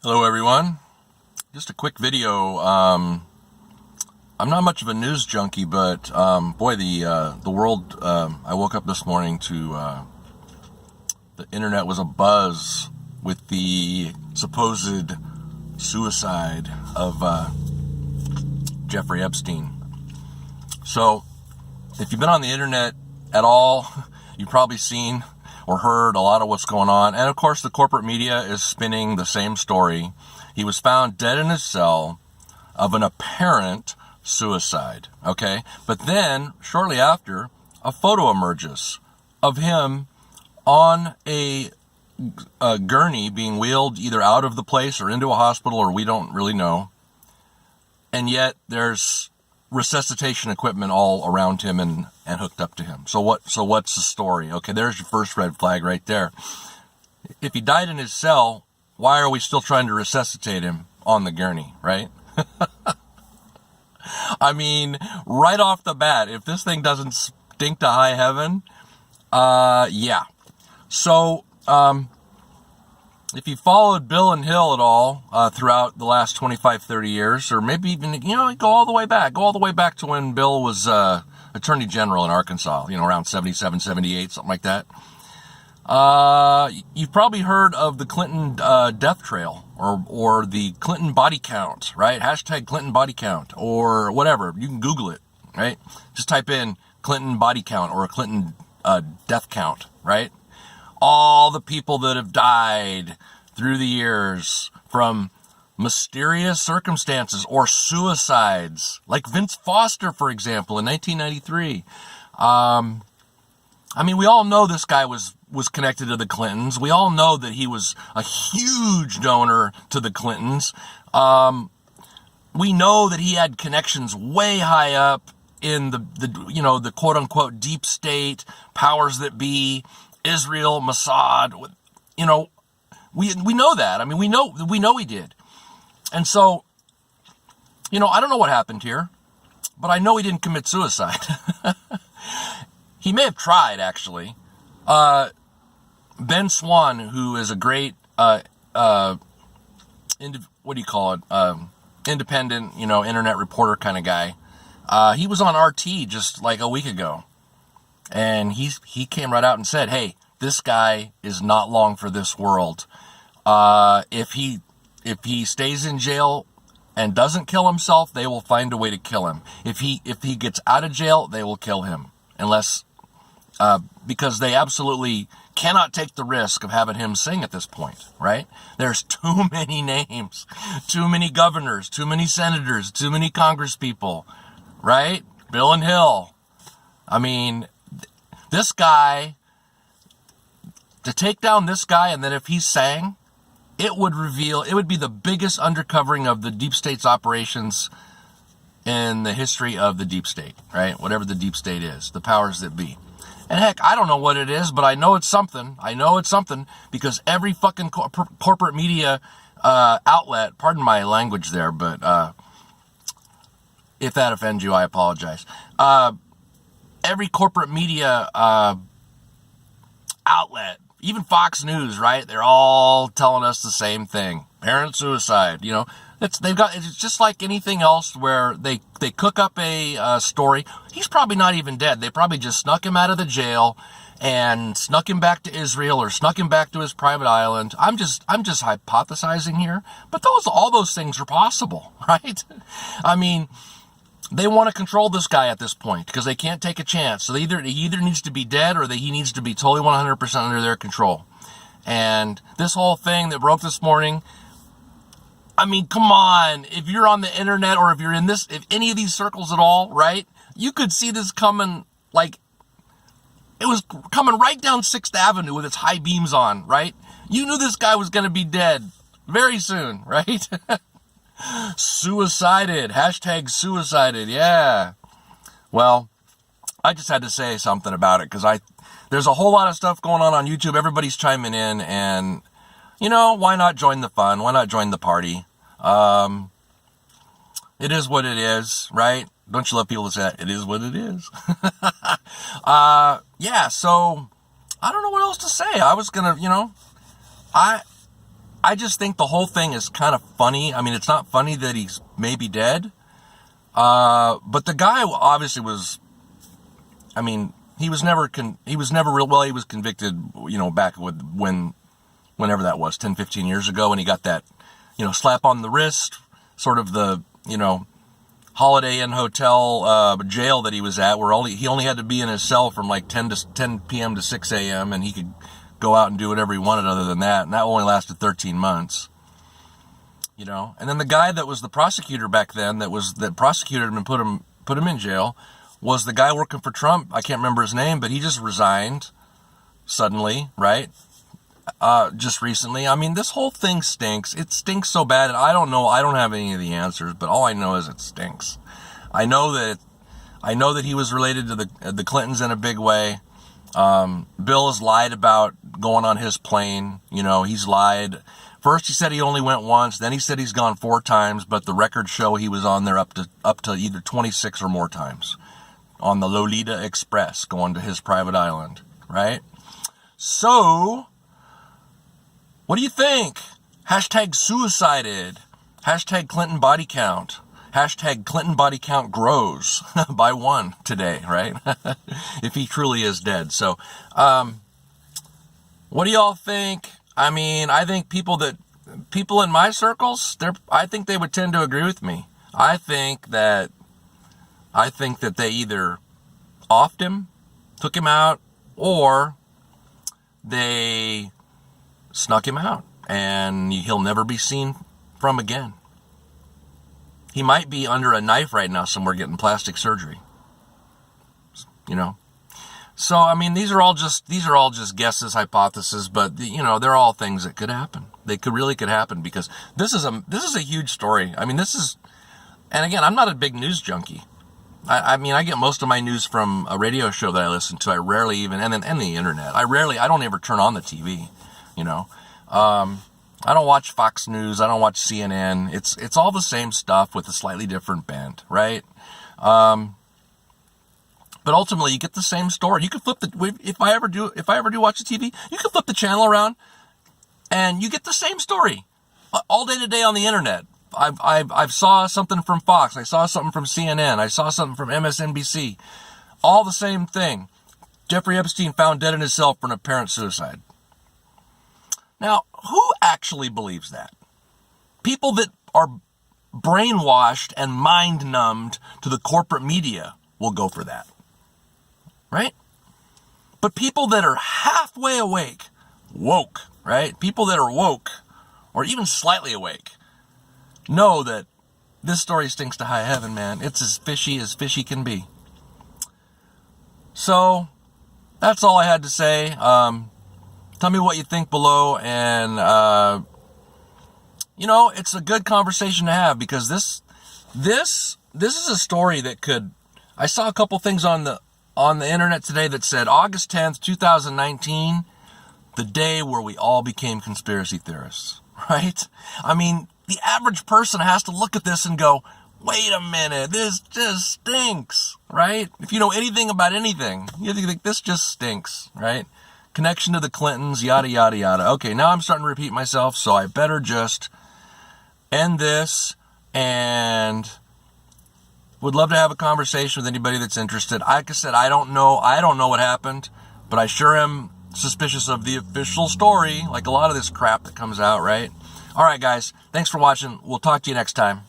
Hello everyone. Just a quick video. I'm not much of a news junkie, but boy, the world. I woke up this morning to the internet was abuzz with the supposed suicide of Jeffrey Epstein. So, if you've been on the internet at all, you've probably seen or heard a lot of what's going on. And of course, the corporate media is spinning the same story. He was found dead in his cell of an apparent suicide. Okay. But then shortly after, a photo emerges of him on a gurney being wheeled either out of the place or into a hospital, or we don't really know. And yet there's resuscitation equipment all around him and hooked up to him. So what's the story? Okay, there's your first red flag right there. If he died in his cell, why are we still trying to resuscitate him on the gurney, right? I mean, right off the bat, if this thing doesn't stink to high heaven, yeah. So, if you followed Bill and Hill at all throughout the last 25, 30 years, or maybe even, go all the way back to when Bill was Attorney General in Arkansas, around 77, 78, something like that. You've probably heard of the Clinton death trail or the Clinton body count, right? Hashtag Clinton body count or whatever. You can Google it, right? Just type in Clinton body count or a Clinton death count, right? All the people that have died through the years from mysterious circumstances or suicides, like Vince Foster, for example, in 1993. I mean, we all know this guy was connected to the Clintons. We all know that he was a huge donor to the Clintons. We know that he had connections way high up in the quote unquote deep state, powers that be, Israel, Mossad, we know that. I mean, we know he did. And so, I don't know what happened here, but I know he didn't commit suicide. He may have tried, actually. Ben Swan, who is a great, independent, internet reporter kind of guy. He was on RT just like a week ago. And he came right out and said, hey, this guy is not long for this world. If he stays in jail and doesn't kill himself, they will find a way to kill him. If he gets out of jail, they will kill him. Because they absolutely cannot take the risk of having him sing at this point, right? There's too many names, too many governors, too many senators, too many congresspeople, right? Bill and Hill. I mean, this guy, to take down this guy, and then if he sang, it would be the biggest undercovering of the deep state's operations in the history of the deep state, right? Whatever the deep state is, the powers that be. And heck, I don't know what it is, but I know it's something. I know it's something because every fucking corporate media outlet, pardon my language there, but if that offends you, I apologize. Every corporate media outlet, even Fox News, right? They're all telling us the same thing. Parent suicide, it's just like anything else where they cook up a story. He's probably not even dead. They probably just snuck him out of the jail and snuck him back to Israel or snuck him back to his private island. I'm just hypothesizing here, but all those things are possible, right? I mean, they want to control this guy at this point because they can't take a chance. So he either needs to be dead or he needs to be totally 100% under their control. And this whole thing that broke this morning, I mean, come on. If you're on the internet or if you're in if any of these circles at all, right? You could see this coming, like, it was coming right down 6th Avenue with its high beams on, right? You knew this guy was going to be dead very soon, right? Suicided. Hashtag suicided. Yeah. Well, I just had to say something about it because there's a whole lot of stuff going on YouTube. Everybody's chiming in and, why not join the fun? Why not join the party? It is what it is, right? Don't you love people to say that? It is what it is. Yeah. So I don't know what else to say. I was going to, I I just think the whole thing is kind of funny. I mean, it's not funny that he's maybe dead. But the guy obviously was, I mean, he was never real, well, he was convicted, back whenever that was, 10, 15 years ago, and he got that, slap on the wrist, sort of the, Holiday Inn Hotel jail that he was at, where he only had to be in his cell from like 10 p.m. to 6 a.m., and he could go out and do whatever he wanted other than that, and that only lasted 13 months. And then the guy that was the prosecutor back then, that prosecuted him and put him in jail, was the guy working for Trump. I can't remember his name, but he just resigned suddenly, right? Just recently. I mean, this whole thing stinks. It stinks so bad, and I don't know. I don't have any of the answers, but all I know is it stinks. I know that he was related to the Clintons in a big way. Bill has lied about going on his plane. He's lied. First he said he only went once, then he said he's gone 4 times, but the records show he was on there up to either 26 or more times on the Lolita Express going to his private island, right? So, what do you think? Hashtag suicided. Hashtag Clinton body count. Hashtag Clinton body count grows by 1 today, right? If he truly is dead. So, what do y'all think? I mean, I think people in my circles, I think they would tend to agree with me. I think that they either offed him, took him out, or they snuck him out, and he'll never be seen from again. He might be under a knife right now somewhere getting plastic surgery. So, I mean, these are all just guesses, hypotheses, but they're all things that could happen. They really could happen, because this is a huge story. I mean, and again, I'm not a big news junkie. I mean, I get most of my news from a radio show that I listen to. I rarely even, and the internet. I don't ever turn on the TV, I don't watch Fox News. I don't watch CNN. It's all the same stuff with a slightly different bent, right? But ultimately, you get the same story. You can flip if I ever do watch the TV, you can flip the channel around, and you get the same story all day today on the internet. I saw something from Fox. I saw something from CNN. I saw something from MSNBC. All the same thing. Jeffrey Epstein found dead in his cell for an apparent suicide. Now, who actually believes that? People that are brainwashed and mind-numbed to the corporate media will go for that. Right? But people that are halfway awake, woke, right? People that are woke, or even slightly awake, know that this story stinks to high heaven, man. It's as fishy can be. So, that's all I had to say. Tell me what you think below, and, it's a good conversation to have, because this is a story that I saw a couple things on the internet today that said August 10th, 2019, the day where we all became conspiracy theorists, right? I mean, the average person has to look at this and go, wait a minute, this just stinks, right? If you know anything about anything, you think this just stinks, right? Connection to the Clintons, yada, yada, yada. Okay, now I'm starting to repeat myself, so I better just end this, and would love to have a conversation with anybody that's interested. Like I said, I don't know what happened, but I sure am suspicious of the official story, like a lot of this crap that comes out, right? All right, guys, thanks for watching. We'll talk to you next time.